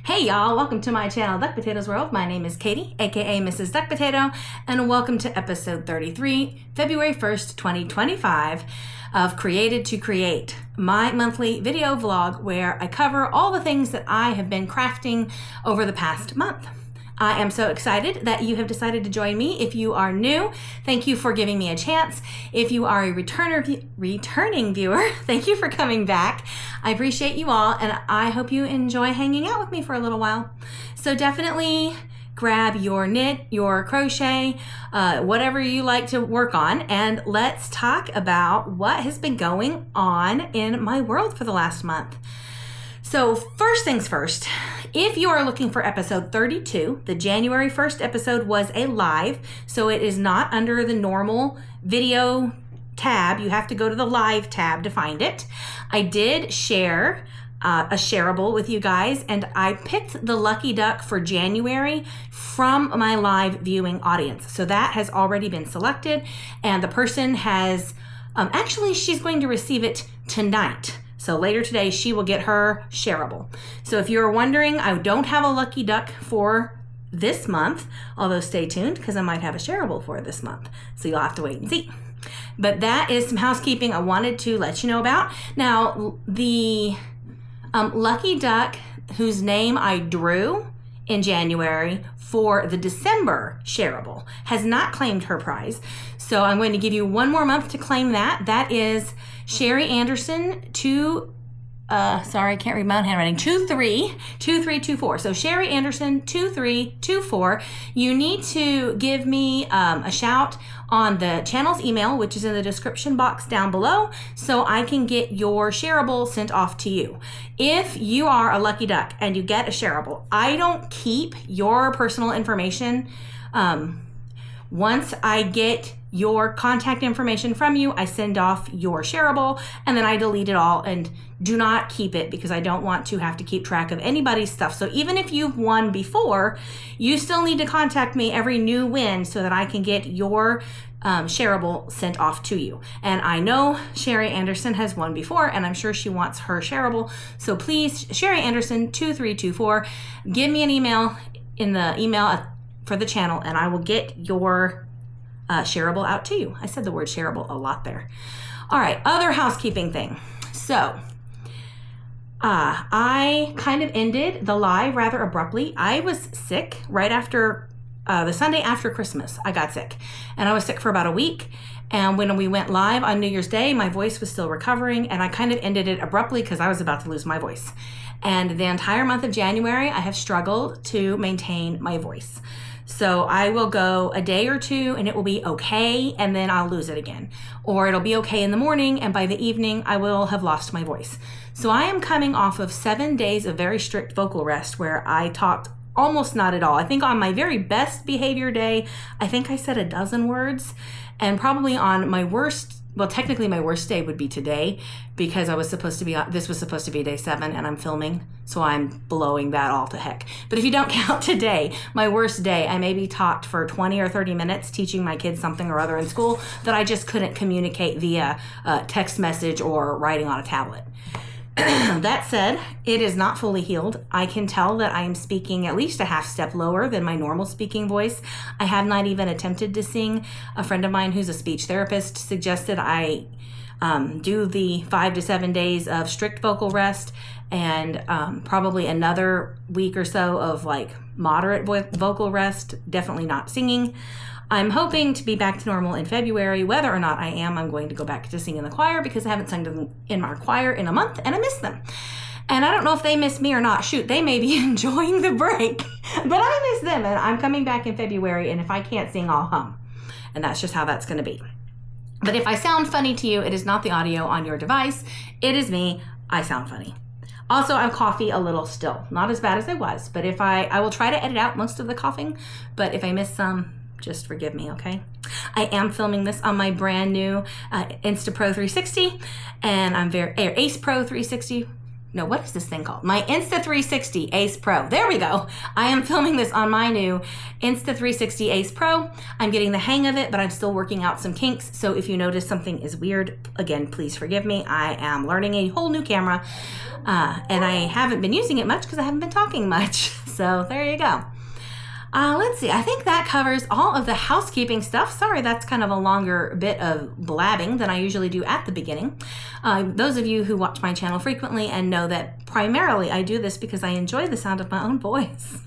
Hey y'all, welcome to my channel, Duckpotatoe's World. My name is Katie, aka Mrs. Duckpotato, and welcome to episode 33, February 1st, 2025 of Created to Create, my monthly video vlog where I cover all the things that I have been crafting over the past month. I am so excited that you have decided to join me. If you are new, thank you for giving me a chance. If you are a returning viewer, thank you for coming back. I appreciate you all, and I hope you enjoy hanging out with me for a little while. So definitely grab your knit, your crochet, whatever you like to work on, and let's talk about what has been going on in my world for the last month. So first things first, if you are looking for episode 32, the January 1st episode was a live, so it is not under the normal video tab. You have to go to the live tab to find it. I did share a shareable with you guys, and I picked the lucky duck for January from my live viewing audience. So that has already been selected, and the person has, actually she's going to receive it tonight. So later today, she will get her shareable. So if you're wondering, I don't have a lucky duck for this month, although stay tuned because I might have a shareable for this month. So you'll have to wait and see. But that is some housekeeping I wanted to let you know about. Now, the lucky duck whose name I drew in January for the December shareable has not claimed her prize. So I'm going to give you one more month to claim that. That is Sherry Anderson, sorry, I can't read my own handwriting, 2324. So Sherry Anderson, 2324. You need to give me a shout on the channel's email, which is in the description box down below, so I can get your shareable sent off to you. If you are a lucky duck and you get a shareable, I don't keep your personal information. Once I get your contact information from you, I send off your shareable, and then I delete it all and do not keep it because I don't want to have to keep track of anybody's stuff. So even if you've won before, you still need to contact me every new win so that I can get your shareable sent off to you. And I know Sherry Anderson has won before, and I'm sure she wants her shareable. So please, Sherry Anderson 2324, give me an email in the email for the channel, and I will get your shareable out to you. I said the word shareable a lot there. All right, other housekeeping thing. So I kind of ended the live rather abruptly. I was sick right after the Sunday after Christmas. I got sick, and I was sick for about a week. And when we went live on New Year's Day, my voice was still recovering, and I kind of ended it abruptly because I was about to lose my voice. And the entire month of January, I have struggled to maintain my voice. So I will go a day or two and it will be okay, and then I'll lose it again. Or it'll be okay in the morning, and by the evening I will have lost my voice. So I am coming off of 7 days of very strict vocal rest where I talked almost not at all. I think on my very best behavior day, I think I said a dozen words, and probably on my worst, well, technically my worst day would be today because I was supposed to be, this was supposed to be day 7 and I'm filming, so I'm blowing that all to heck. But if you don't count today, my worst day, I maybe talked for 20 or 30 minutes teaching my kids something or other in school that I just couldn't communicate via text message or writing on a tablet. That said, it is not fully healed. I can tell that I am speaking at least a half step lower than my normal speaking voice. I have not even attempted to sing. A friend of mine who's a speech therapist suggested I do the 5 to 7 days of strict vocal rest and probably another week or so of like moderate vocal rest, definitely not singing. I'm hoping to be back to normal in February. Whether or not I am, I'm going to go back to sing in the choir because I haven't sung in our choir in a month and I miss them. And I don't know if they miss me or not. Shoot, they may be enjoying the break, but I miss them, and I'm coming back in February, and if I can't sing, I'll hum. And that's just how that's going to be. But if I sound funny to you, it is not the audio on your device. It is me. I sound funny. Also, I'm coughy a little still. Not as bad as I was, but if I will try to edit out most of the coughing, but if I miss some, just forgive me, okay? I am filming this on my brand new Insta Pro 360, and I'm Ace Pro 360. no, what is this thing called? My Insta360 Ace Pro. There we go. I am filming this on my new Insta360 Ace Pro. I'm getting the hang of it, but I'm still working out some kinks. So if you notice something is weird, again, please forgive me. I am learning a whole new camera, and I haven't been using it much because I haven't been talking much. So there you go. Let's see, I think that covers all of the housekeeping stuff. Sorry, that's kind of a longer bit of blabbing than I usually do at the beginning. Those of you who watch my channel frequently and know that primarily I do this because I enjoy the sound of my own voice.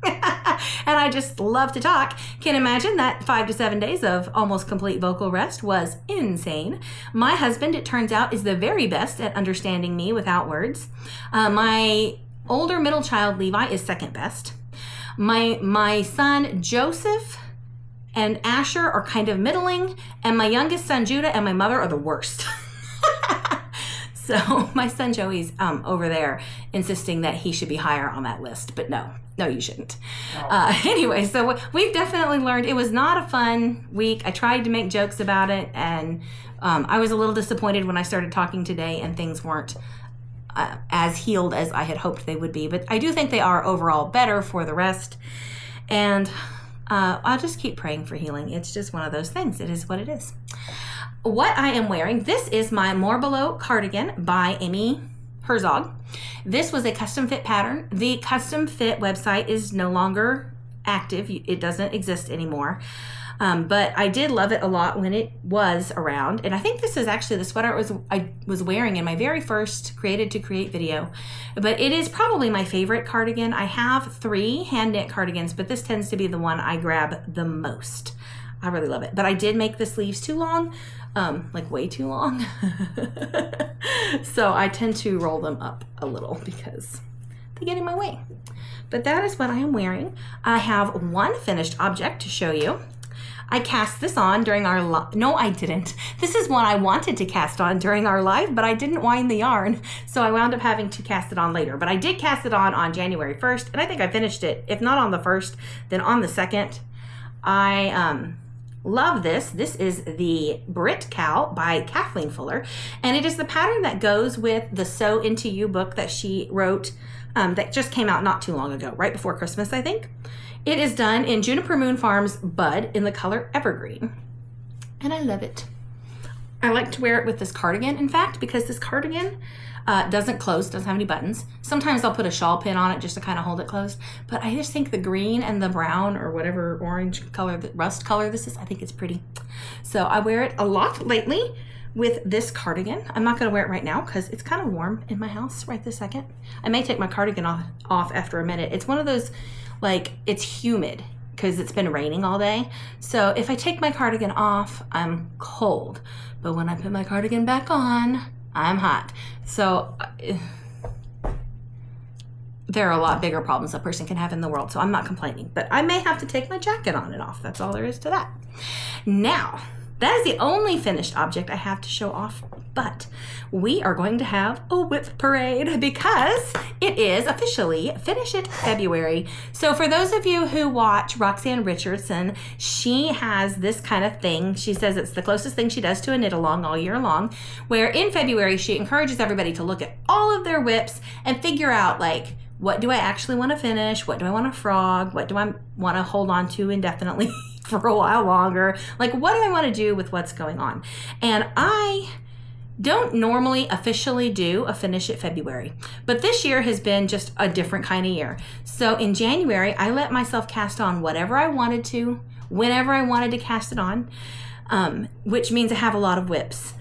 And I just love to talk. Can imagine that 5 to 7 days of almost complete vocal rest was insane. My husband, it turns out, is the very best at understanding me without words. My older middle child, Levi, is second best. My son, Joseph, and Asher are kind of middling, and my youngest son, Judah, and my mother are the worst. So my son, Joey's over there insisting that he should be higher on that list, but no, you shouldn't. Anyway, so we've definitely learned. It was not a fun week. I tried to make jokes about it, and I was a little disappointed when I started talking today and things weren't as healed as I had hoped they would be, but I do think they are overall better for the rest, and I'll just keep praying for healing. It's just one of those things. It is what it is. What I am wearing, this is my More Below cardigan by Amy Herzog. This was a custom fit pattern. The custom fit website is no longer active. It doesn't exist anymore. But I did love it a lot when it was around. And I think this is actually the sweater I was wearing in my very first Created to Create video. But it is probably my favorite cardigan. I have 3 hand knit cardigans, but this tends to be the one I grab the most. I really love it. But I did make the sleeves too long, like way too long. So I tend to roll them up a little because they get in my way. But that is what I am wearing. I have one finished object to show you. I cast this on during our no, I didn't. This is one I wanted to cast on during our live, but I didn't wind the yarn, so I wound up having to cast it on later. But I did cast it on January 1st, and I think I finished it, if not on the 1st, then on the 2nd. I love this. This is the Brit Cow by Kathleen Fuller, and it is the pattern that goes with the Sew Into You book that she wrote that just came out not too long ago, right before Christmas, I think. It is done in Juniper Moon Farms Bud in the color Evergreen, and I love it. I like to wear it with this cardigan, in fact, because this cardigan doesn't close, doesn't have any buttons. Sometimes I'll put a shawl pin on it just to kind of hold it closed, but I just think the green and the brown or whatever orange color, the rust color this is, I think it's pretty. So I wear it a lot lately with this cardigan. I'm not going to wear it right now because it's kind of warm in my house right this second. I may take my cardigan off after a minute. It's one of those, like, it's humid because it's been raining all day. So if I take my cardigan off, I'm cold. But when I put my cardigan back on, I'm hot. So there are a lot bigger problems a person can have in the world. So I'm not complaining, but I may have to take my jacket on and off. That's all there is to that. Now, that is the only finished object I have to show off, but we are going to have a WIP parade because it is officially Finish It February. So for those of you who watch Roxanne Richardson, she has this kind of thing. She says it's the closest thing she does to a knit along all year long, where in February she encourages everybody to look at all of their WIPs and figure out, like, what do I actually want to finish? What do I want to frog? What do I want to hold on to indefinitely for a while longer? Like, what do I want to do with what's going on? And I don't normally officially do a Finish It February, but this year has been just a different kind of year. So in January, I let myself cast on whatever I wanted to, whenever I wanted to cast it on, which means I have a lot of WIPs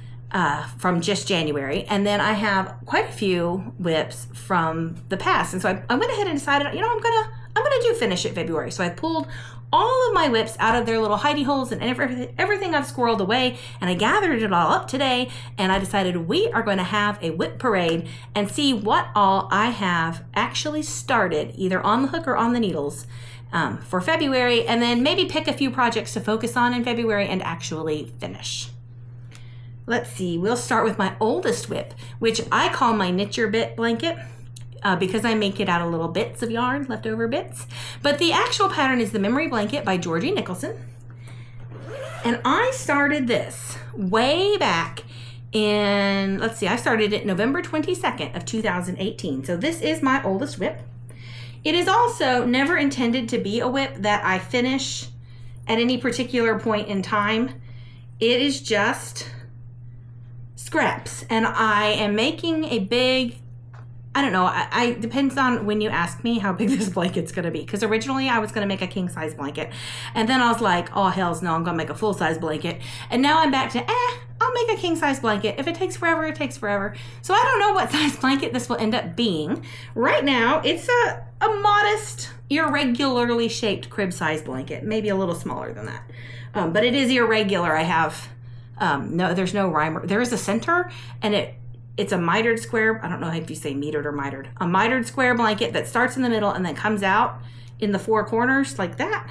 from just January. And then I have quite a few WIPs from the past. And so I went ahead and decided, you know, I'm gonna do Finish It February. So I pulled all of my WIPs out of their little hidey holes and everything I've squirreled away, and I gathered it all up today, and I decided we are going to have a WIP parade and see what all I have actually started, either on the hook or on the needles, for February, and then maybe pick a few projects to focus on in February and actually finish. Let's see, we'll start with my oldest WIP, which I call my Knit Your Bit blanket. Because I make it out of little bits of yarn, leftover bits. But the actual pattern is the Memory Blanket by Georgie Nicholson. And I started this way back in, let's see, I started it November 22nd of 2018. So this is my oldest WIP. It is also never intended to be a WIP that I finish at any particular point in time. It is just scraps, and I am making a big, I don't know, I depends on when you ask me how big this blanket's gonna be, because originally I was gonna make a king size blanket, and then I was like, oh hells no, I'm gonna make a full size blanket, and now I'm back to I'll make a king size blanket. If it takes forever, it takes forever. So I don't know what size blanket this will end up being. Right now, it's a modest, irregularly shaped crib size blanket, maybe a little smaller than that. But it is irregular. I have, no, there's no rhyme. There is a center, and it's a mitered square. I don't know if you say metered or mitered. A mitered square blanket that starts in the middle and then comes out in the four corners like that.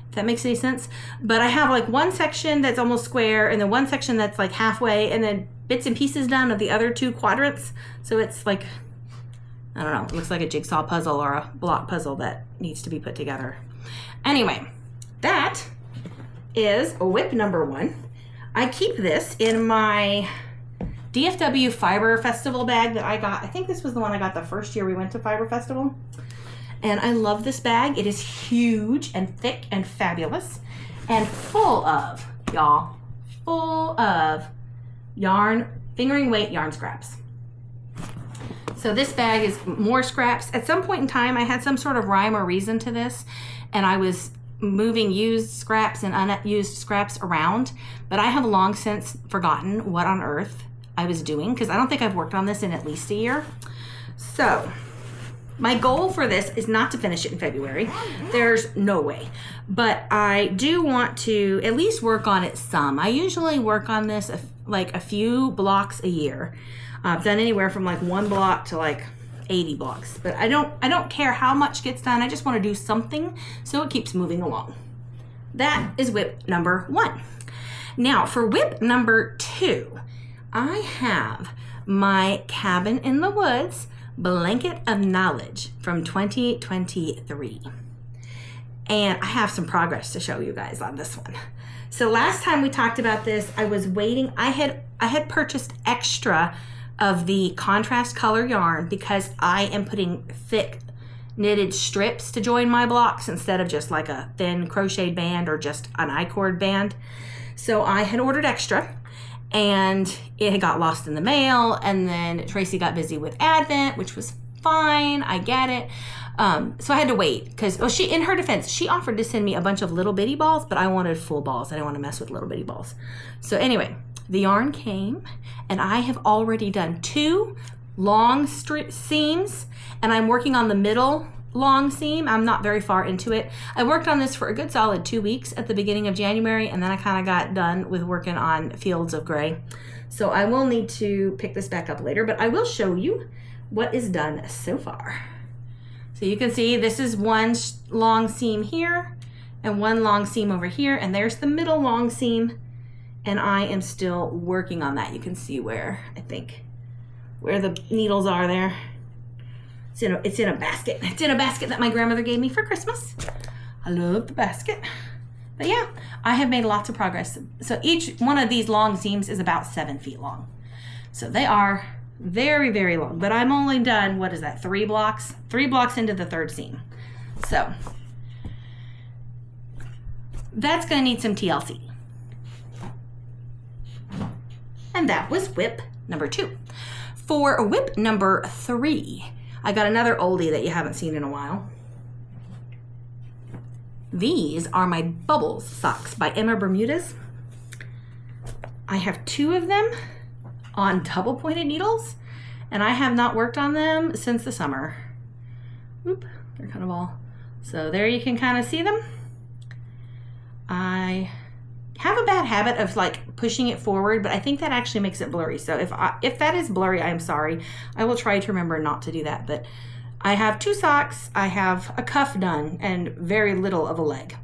If that makes any sense. But I have like one section that's almost square, and then one section that's like halfway, and then bits and pieces done of the other two quadrants. So it's like, I don't know, it looks like a jigsaw puzzle or a block puzzle that needs to be put together. Anyway, that is WIP number 1. I keep this in my DFW Fiber Festival bag that I got. I think this was the one I got the first year we went to Fiber Festival. And I love this bag. It is huge and thick and fabulous and full of, y'all, full of yarn, fingering weight yarn scraps. So this bag is more scraps. At some point in time, I had some sort of rhyme or reason to this, and I was moving used scraps and unused scraps around, but I have long since forgotten what on earth I was doing, because I don't think I've worked on this in at least a year. So my goal for this is not to finish it in February. There's no way. But I do want to at least work on it some. I usually work on this like a few blocks a year. I've done anywhere from like 1 block to like 80 blocks. But I don't care how much gets done. I just want to do something so it keeps moving along. That is WIP number 1. Now for WIP number 2, I have my Cabin in the Woods Blanket of Knowledge from 2023. And I have some progress to show you guys on this one. So last time we talked about this, I was waiting. I had purchased extra of the contrast color yarn because I am putting thick knitted strips to join my blocks instead of just like a thin crocheted band or just an I-cord band. So I had ordered extra, and it had got lost in the mail, and then Tracy got busy with Advent, which was fine. I get it. So I had to wait because, well, in her defense, she offered to send me a bunch of little bitty balls, but I wanted full balls. I didn't want to mess with little bitty balls. So anyway, the yarn came, and I have already done 2 long seams, and I'm working on the middle long seam. I'm not very far into it. I worked on this for a good solid 2 weeks at the beginning of January, and then I kind of got done with working on Fields of Gray. So I will need to pick this back up later, but I will show you what is done so far. So you can see this is 1 long seam here and 1 long seam over here, and there's the middle long seam, and I am still working on that. You can see where, I think, where the needles are there. It's in a basket. It's in a basket that my grandmother gave me for Christmas. I love the basket. But yeah, I have made lots of progress. So each one of these long seams is about 7 feet long. So they are very, very long. But I'm only done, what is that, 3 blocks? 3 blocks into the 3rd seam. So that's going to need some TLC. And that was WIP number 2. For WIP number 3, I got another oldie that you haven't seen in a while. These are my Bubbles socks by Emma Bermudez. I have 2 of them on double pointed needles, and I have not worked on them since the summer. Oop, they're kind of all, so there you can kind of see them. I have a bad habit of like pushing it forward, but I think that actually makes it blurry. So if that is blurry, I'm sorry. I will try to remember not to do that. But I have 2 socks, I have a cuff done, and very little of a leg.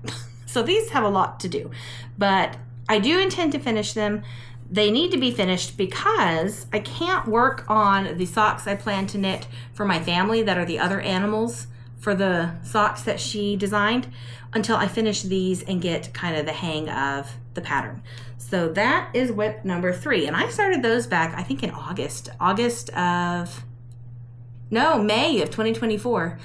So these have a lot to do, but I do intend to finish them. They need to be finished because I can't work on the socks I plan to knit for my family that are the other animals for the socks that she designed until I finish these and get kind of the hang of the pattern. So that is WIP number 3. And I started those back, I think in May of 2024.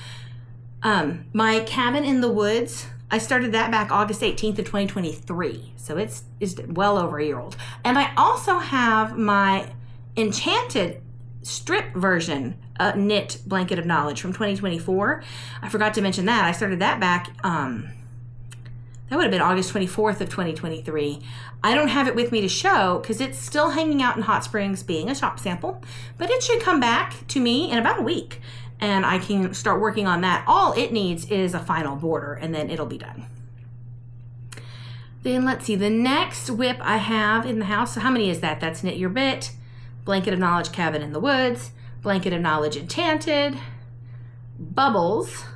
My cabin in the woods, I started that back August 18th of 2023. So it's well over a year old. And I also have my enchanted strip version knit blanket of knowledge from 2024. I forgot to mention that. I started that back, that would have been August 24th of 2023. I don't have it with me to show because it's still hanging out in Hot Springs being a shop sample, but it should come back to me in about a week and I can start working on that. All it needs is a final border and then it'll be done. Then let's see, the next WIP I have in the house, so how many is that? That's Knit Your Bit, Blanket of Knowledge Cabin in the Woods, Blanket of Knowledge Enchanted, Bubbles.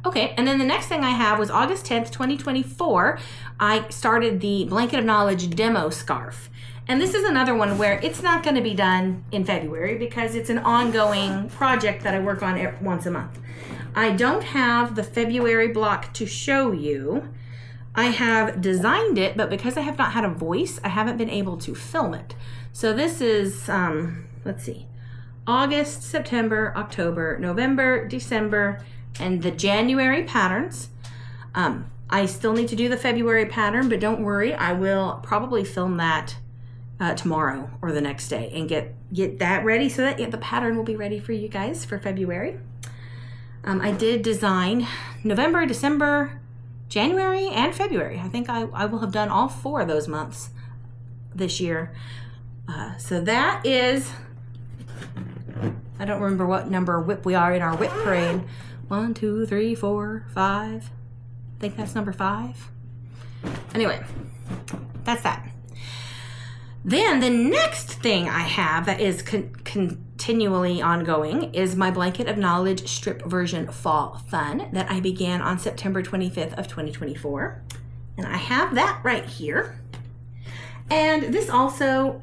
Okay, and then the next thing I have was August 10th, 2024. I started the Blanket of Knowledge demo scarf. And this is another one where it's not going to be done in February because it's an ongoing project that I work on once a month. I don't have the February block to show you. I have designed it, but because I have not had a voice, I haven't been able to film it. So this is, let's see, August, September, October, November, December, and the January patterns. I still need to do the February pattern, but don't worry, I will probably film that tomorrow or the next day and get that ready so that the pattern will be ready for you guys for February. I did design November, December, January, and February. I think I will have done all 4 of those months this year. So that is, I don't remember what number WIP we are in our WIP parade. 1, 2, 3, 4, 5. I think that's number 5. Anyway, that's that. Then the next thing I have that is continually ongoing is my Blanket of Knowledge strip version fall fun that I began on September 25th of 2024. And I have that right here. And this also,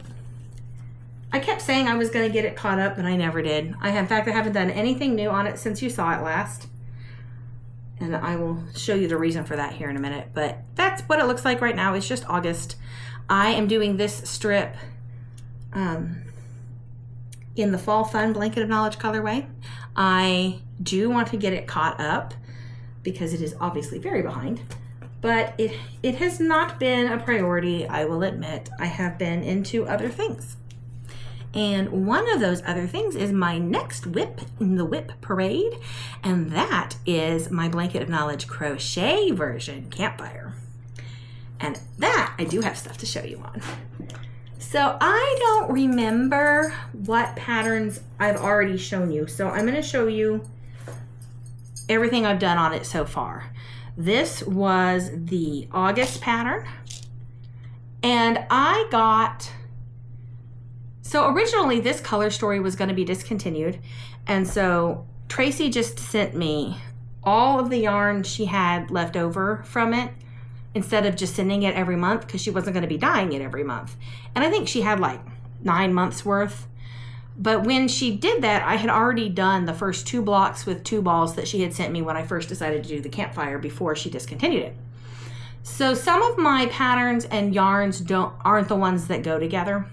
I kept saying I was going to get it caught up, but I never did. In fact, I haven't done anything new on it since you saw it last. And I will show you the reason for that here in a minute. But that's what it looks like right now. It's just August. I am doing this strip in the Fall Fun Blanket of Knowledge colorway. I do want to get it caught up because it is obviously very behind. But it has not been a priority, I will admit. I have been into other things. And one of those other things is my next WIP in the WIP Parade, and that is my Blanket of Knowledge crochet version campfire. And that I do have stuff to show you on. So I don't remember what patterns I've already shown you, so I'm going to show you everything I've done on it so far. This was the August pattern, and I got, so originally this color story was going to be discontinued, and so Tracy just sent me all of the yarn she had left over from it instead of just sending it every month because she wasn't going to be dyeing it every month. And I think she had like 9 months worth. But when she did that, I had already done the first 2 blocks with 2 balls that she had sent me when I first decided to do the campfire before she discontinued it. So some of my patterns and yarns aren't the ones that go together.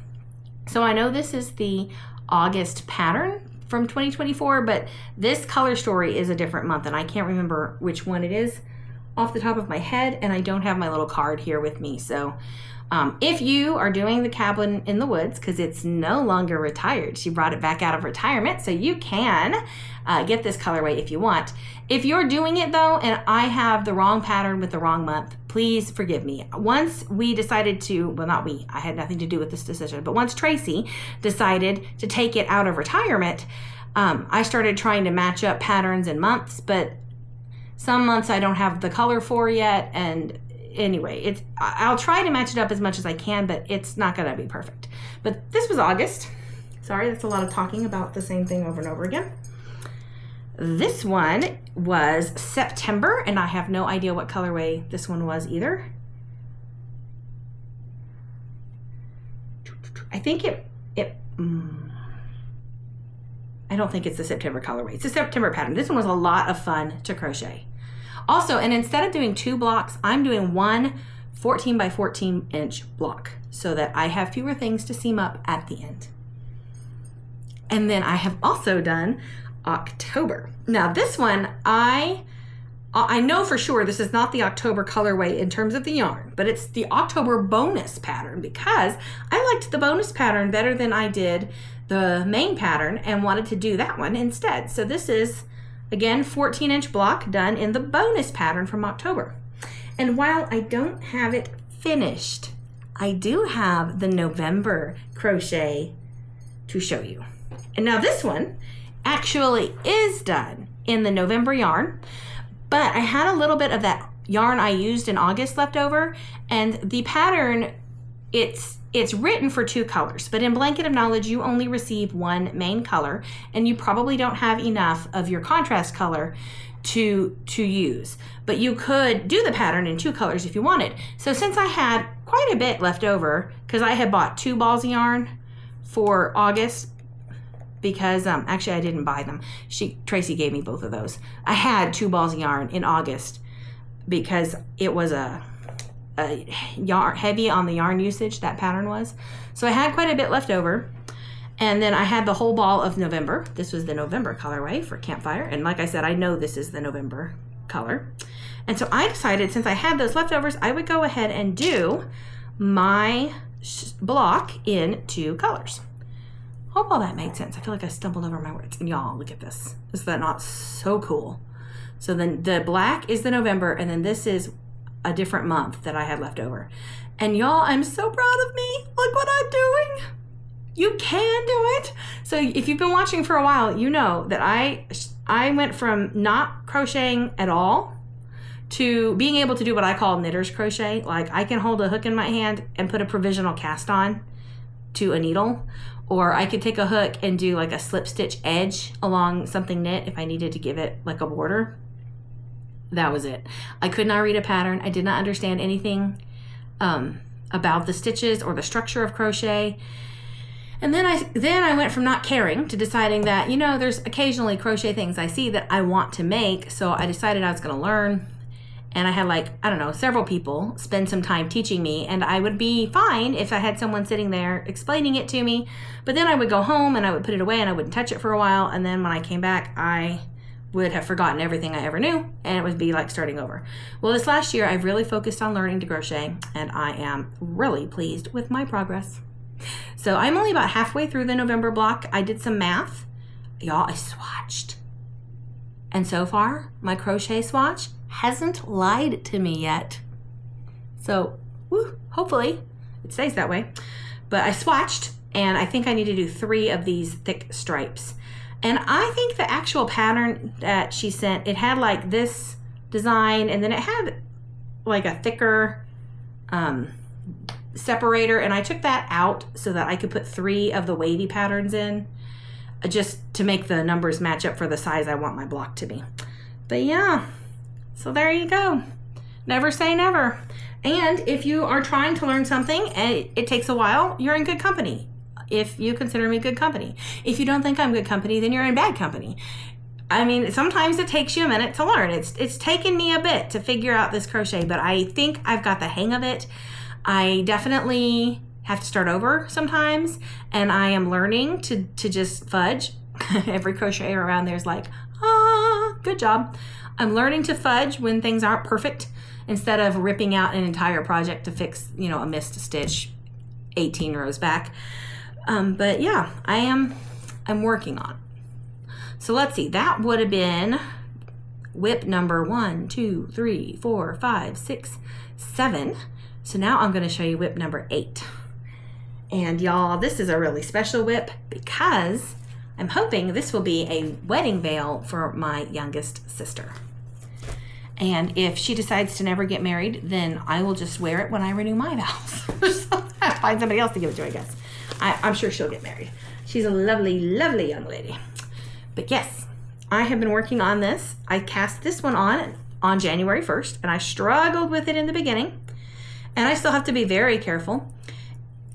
So I know this is the August pattern from 2024, but this color story is a different month and I can't remember which one it is off the top of my head, and I don't have my little card here with me. So if you are doing the cabin in the woods, because it's no longer retired, she brought it back out of retirement, so you can get this colorway if you want. If you're doing it though, and I have the wrong pattern with the wrong month, please forgive me. Once we decided to, well, not we, I had nothing to do with this decision, but once Tracy decided to take it out of retirement, I started trying to match up patterns and months, but some months I don't have the color for yet, and anyway, I'll try to match it up as much as I can, but it's not going to be perfect. But this was August. Sorry, that's a lot of talking about the same thing over and over again. This one was September, and I have no idea what colorway this one was either. I think I don't think it's the September colorway. It's a September pattern. This one was a lot of fun to crochet. Also, and instead of doing 2 blocks, I'm doing one 14 by 14 inch block so that I have fewer things to seam up at the end. And then I have also done October. Now this one, I know for sure this is not the October colorway in terms of the yarn, but it's the October bonus pattern because I liked the bonus pattern better than I did the main pattern and wanted to do that one instead. So this is, again, 14-inch block done in the bonus pattern from October. And while I don't have it finished, I do have the November crochet to show you. And now this one actually is done in the November yarn, but I had a little bit of that yarn I used in August left over, and the pattern, it's written for 2 colors, but in Blanket of Knowledge, you only receive 1 main color, and you probably don't have enough of your contrast color to use. But you could do the pattern in 2 colors if you wanted. So since I had quite a bit left over, because I had bought 2 balls of yarn for August, because actually I didn't buy them. Tracy gave me both of those. I had 2 balls of yarn in August because it was a yarn heavy on the yarn usage, that pattern was. So I had quite a bit left over. And then I had the whole ball of November. This was the November colorway for Campfire. And like I said, I know this is the November color. And so I decided since I had those leftovers, I would go ahead and do my block in 2 colors. Hope all that made sense. I feel like I stumbled over my words. And y'all, look at this. Is that not so cool? So then the black is the November, and then this is a different month that I had left over. And y'all, I'm so proud of me. Look what I'm doing. You can do it. So if you've been watching for a while, you know that I went from not crocheting at all to being able to do what I call knitter's crochet. Like I can hold a hook in my hand and put a provisional cast on to a needle, or I could take a hook and do like a slip stitch edge along something knit if I needed to give it like a border. That was it. I could not read a pattern. I did not understand anything about the stitches or the structure of crochet. And then I went from not caring to deciding that, you know, there's occasionally crochet things I see that I want to make. So I decided I was going to learn. And I had like, I don't know, several people spend some time teaching me, and I would be fine if I had someone sitting there explaining it to me. But then I would go home and I would put it away and I wouldn't touch it for a while. And then when I came back, I would have forgotten everything I ever knew, and it would be like starting over. Well, this last year, I've really focused on learning to crochet, and I am really pleased with my progress. So I'm only about halfway through the November block. I did some math. Y'all, I swatched. And so far, my crochet swatch hasn't lied to me yet. So, hopefully it stays that way. But I swatched, and I think I need to do 3 of these thick stripes. And I think the actual pattern that she sent, it had like this design, and then it had like a thicker separator, and I took that out so that I could put 3 of the wavy patterns in, just to make the numbers match up for the size I want my block to be. But yeah, so there you go. Never say never. And if you are trying to learn something and it takes a while, you're in good company. If you consider me good company. If you don't think I'm good company, then you're in bad company. I mean, sometimes it takes you a minute to learn. It's taken me a bit to figure out this crochet, but I think I've got the hang of it. I definitely have to start over sometimes, and I am learning to just fudge. Every crocheter around there is like, good job. I'm learning to fudge when things aren't perfect instead of ripping out an entire project to fix, you know, a missed stitch 18 rows back. But yeah, I'm working on it. So let's see, that would have been WIP number 1, 2, 3, 4, 5, 6, 7. So now I'm going to show you WIP number 8. And y'all, this is a really special WIP because I'm hoping this will be a wedding veil for my youngest sister. And if she decides to never get married, then I will just wear it when I renew my vows. I'll find somebody else to give it to, I guess. I'm sure she'll get married. She's a lovely, lovely young lady. But yes, I have been working on this. I cast this one on January 1st, and I struggled with it in the beginning. And I still have to be very careful.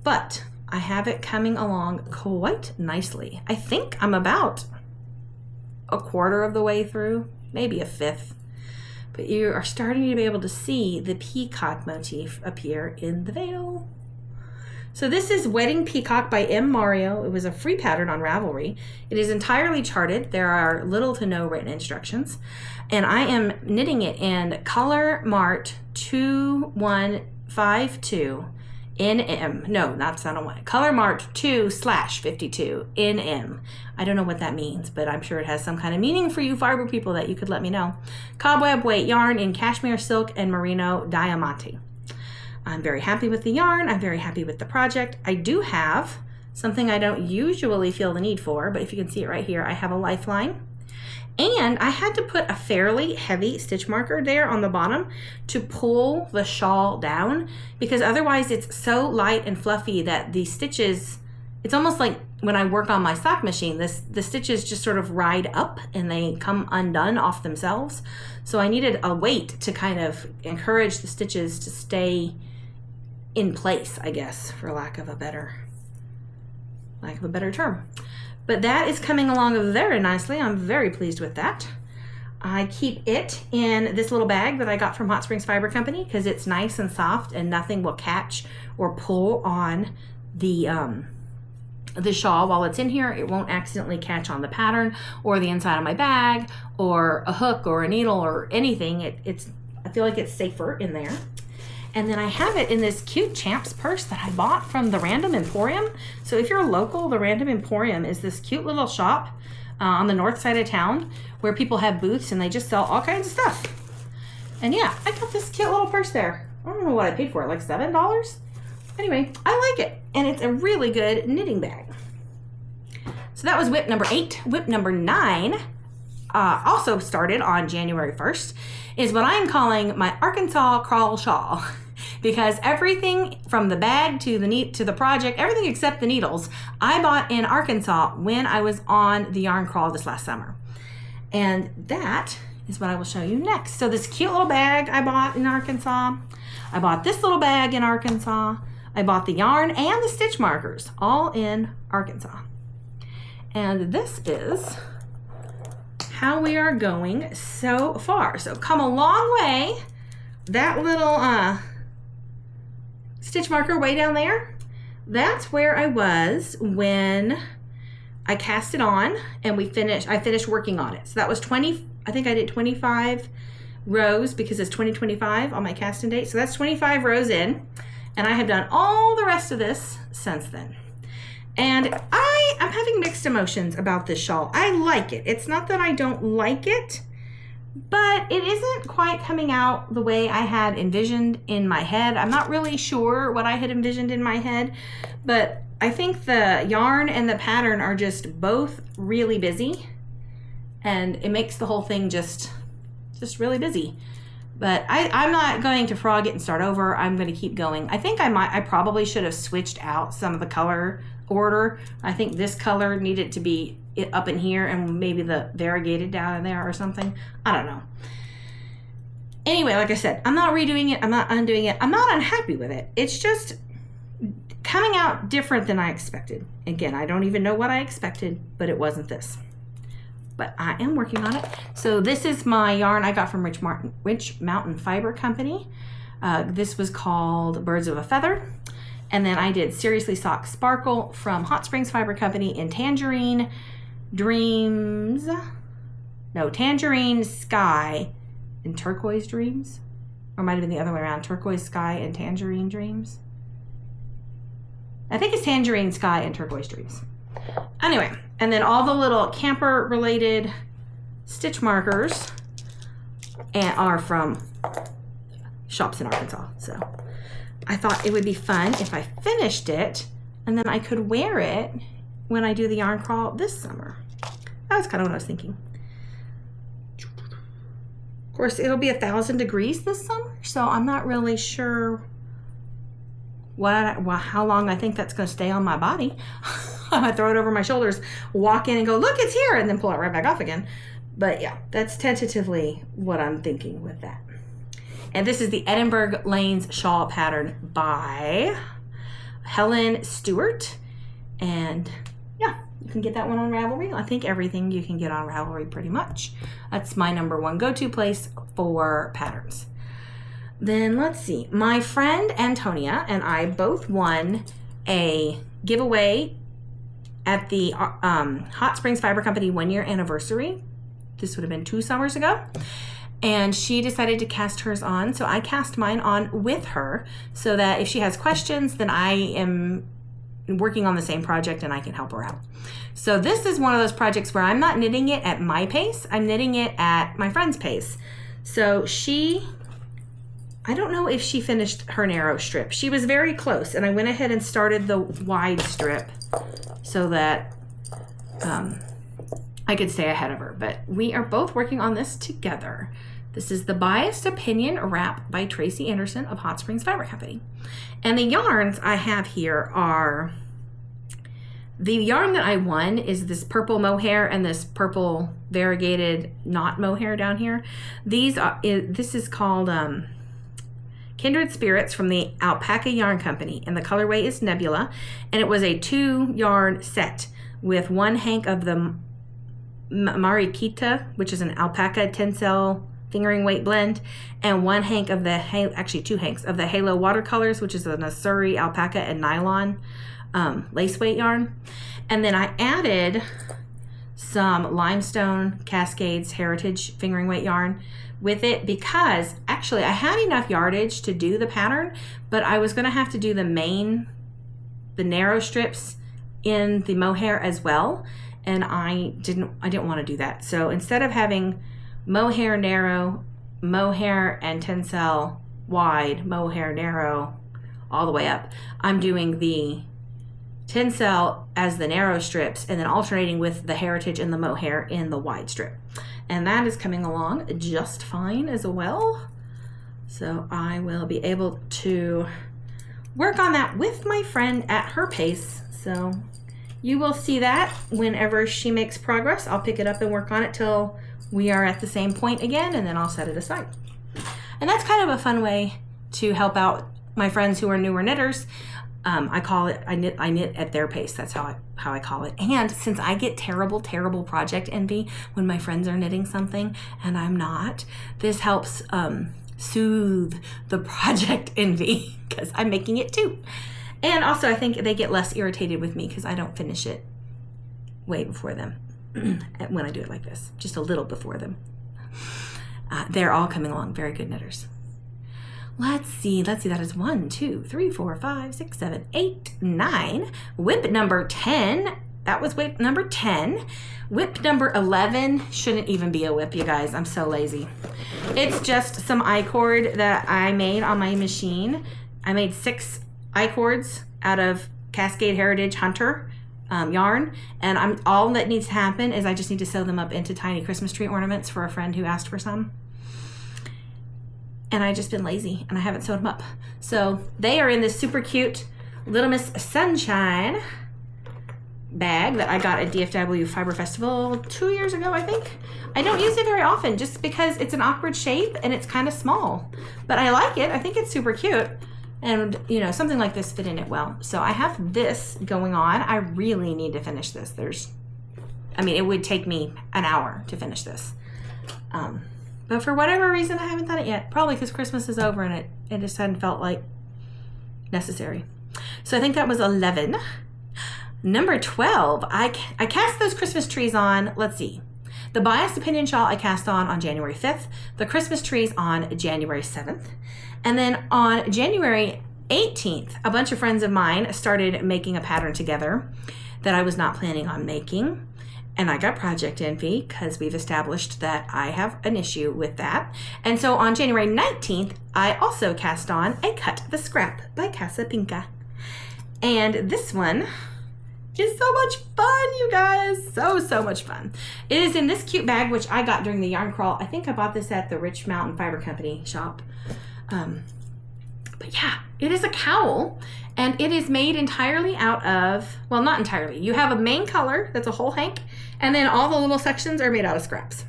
But I have it coming along quite nicely. I think I'm about a quarter of the way through, maybe a fifth. But you are starting to be able to see the peacock motif appear in the veil. So this is Wedding Peacock by M. Mario. It was a free pattern on Ravelry. It is entirely charted. There are little to no written instructions. And I am knitting it in Color Mart 2152 NM. No, that's not a one. Color Mart 2/52 NM. I don't know what that means, but I'm sure it has some kind of meaning for you fiber people that you could let me know. Cobweb weight yarn in cashmere silk and merino diamante. I'm very happy with the yarn. I'm very happy with the project. I do have something I don't usually feel the need for, but if you can see it right here, I have a lifeline. And I had to put a fairly heavy stitch marker there on the bottom to pull the shawl down, because otherwise it's so light and fluffy that the stitches, it's almost like when I work on my sock machine, the stitches just sort of ride up and they come undone off themselves. So I needed a weight to kind of encourage the stitches to stay in place, I guess, for lack of a better term. But that is coming along very nicely. I'm very pleased with that. I keep it in this little bag that I got from Hot Springs Fiber Company because it's nice and soft and nothing will catch or pull on the shawl while it's in here. It won't accidentally catch on the pattern or the inside of my bag or a hook or a needle or anything. I feel like it's safer in there. And then I have it in this cute Champs purse that I bought from the Random Emporium. So if you're local, the Random Emporium is this cute little shop on the north side of town where people have booths and they just sell all kinds of stuff. And yeah, I got this cute little purse there. I don't know what I paid for it, like $7? Anyway, I like it. And it's a really good knitting bag. So that was WIP number 8. WIP number 9, also started on January 1st, is what I'm calling my Arkansas crawl shawl. Because everything from the bag to the project, everything except the needles, I bought in Arkansas when I was on the yarn crawl this last summer. And that is what I will show you next. So this cute little bag I bought in Arkansas. I bought this little bag in Arkansas. I bought the yarn and the stitch markers all in Arkansas. And this is how we are going so far. So come a long way. That little stitch marker way down there, that's where I was when I cast it on and I finished working on it. So that was 20, I think I did 25 rows because it's 2025 on my casting date. So that's 25 rows in, and I have done all the rest of this since then. And I'm having mixed emotions about this shawl. I like it. It's not that I don't like it, but it isn't quite coming out the way I had envisioned in my head. I'm not really sure what I had envisioned in my head, but I think the yarn and the pattern are just both really busy, and it makes the whole thing just really busy. But I'm not going to frog it and start over. I'm going to keep going. I think I probably should have switched out some of the color order. I think this color needed to be up in here and maybe the variegated down in there or something. I don't know. Anyway, like I said, I'm not redoing it. I'm not undoing it. I'm not unhappy with it. It's just coming out different than I expected. Again, I don't even know what I expected, but it wasn't this. But I am working on it. So this is my yarn I got from Rich Mountain Fiber Company. This was called Birds of a Feather. And then I did Seriously Sock Sparkle from Hot Springs Fiber Company in Tangerine Sky and Turquoise Dreams. Or it might have been the other way around, Turquoise Sky and Tangerine Dreams. I think it's Tangerine Sky and Turquoise Dreams. Anyway, and then all the little camper related stitch markers are from shops in Arkansas. So I thought it would be fun if I finished it and then I could wear it when I do the yarn crawl this summer. That was kind of what I was thinking. Of course, it'll be 1,000 degrees this summer, so I'm not really sure how long I think that's going to stay on my body. I throw it over my shoulders, walk in and go, look, it's here, and then pull it right back off again. But yeah, that's tentatively what I'm thinking with that. And this is the Edinburgh Lanes shawl pattern by Helen Stewart. And yeah, You can get that one on Ravelry. I think everything you can get on Ravelry pretty much. That's my number one go-to place for patterns. Then let's see. My friend Antonia and I both won a giveaway at the Hot Springs Fiber Company 1-year anniversary. This would have been 2 summers ago. And she decided to cast hers on. So I cast mine on with her so that if she has questions, then I am working on the same project and I can help her out. So this is one of those projects where I'm not knitting it at my pace. I'm knitting it at my friend's pace. So I don't know if she finished her narrow strip. She was very close, and I went ahead and started the wide strip so that I could stay ahead of her. But we are both working on this together. This is the Biased Opinion Wrap by Tracy Anderson of Hot Springs Fiber Company. And the yarns I have here are, the yarn that I won is this purple mohair and this purple variegated knot mohair down here. This is called Kindred Spirits from the Alpaca Yarn Company, and the colorway is Nebula, and it was a 2 yarn set with 1 hank of the Mariquita, which is an alpaca tencel fingering weight blend, and 1 hank of the, actually 2 hanks of the Halo watercolors, which is a Nasuri alpaca and nylon lace weight yarn. And then I added some limestone Cascades Heritage fingering weight yarn with it because actually I had enough yardage to do the pattern, but I was going to have to do the narrow strips in the mohair as well, and I didn't want to do that. So instead of having mohair narrow, mohair and tencel wide, mohair narrow all the way up, I'm doing the tencel as the narrow strips and then alternating with the heritage and the mohair in the wide strip. And that is coming along just fine as well. So I will be able to work on that with my friend at her pace. So you will see that whenever she makes progress. I'll pick it up and work on it till we are at the same point again, and then I'll set it aside. And that's kind of a fun way to help out my friends who are newer knitters. I call it, I knit at their pace. That's how I call it. And since I get terrible project envy when my friends are knitting something and I'm not, this helps soothe the project envy because I'm making it too. And also I think they get less irritated with me because I don't finish it way before them when I do it like this, just a little before them. They're all coming along, very good knitters. Let's see, that is 1, 2, 3, 4, 5, 6, 7, 8, 9. WIP number 10, that was WIP number 10. WIP number 11 shouldn't even be a WIP, you guys, I'm so lazy. It's just some I-cord that I made on my machine. I made 6 I-cords out of Cascade Heritage Hunter yarn, and all that needs to happen is I just need to sew them up into tiny Christmas tree ornaments for a friend who asked for some. And I just been lazy and I haven't sewed them up. So they are in this super cute Little Miss Sunshine bag that I got at DFW Fiber Festival 2 years ago, I think. I don't use it very often just because it's an awkward shape and it's kind of small, but I like it. I think it's super cute. And you know, something like this fit in it well. So I have this going on. I really need to finish this. It would take me an hour to finish this. But for whatever reason, I haven't done it yet. Probably because Christmas is over and it just hadn't felt like necessary. So I think that was 11. Number 12, I cast those Christmas trees on, let's see. The Biased Opinion shawl I cast on January 5th. The Christmas trees on January 7th. And then on January 18th, a bunch of friends of mine started making a pattern together that I was not planning on making. And I got project envy because we've established that I have an issue with that. And so on January 19th, I also cast on a Cut the Scrap by Casa Pinka. And this one is so much fun, you guys. So much fun. It is in this cute bag, which I got during the yarn crawl. I think I bought this at the Rich Mountain Fiber Company shop. But yeah, it is a cowl, and it is made entirely out of, well, not entirely. You have a main color that's a whole hank, and then all the little sections are made out of scraps.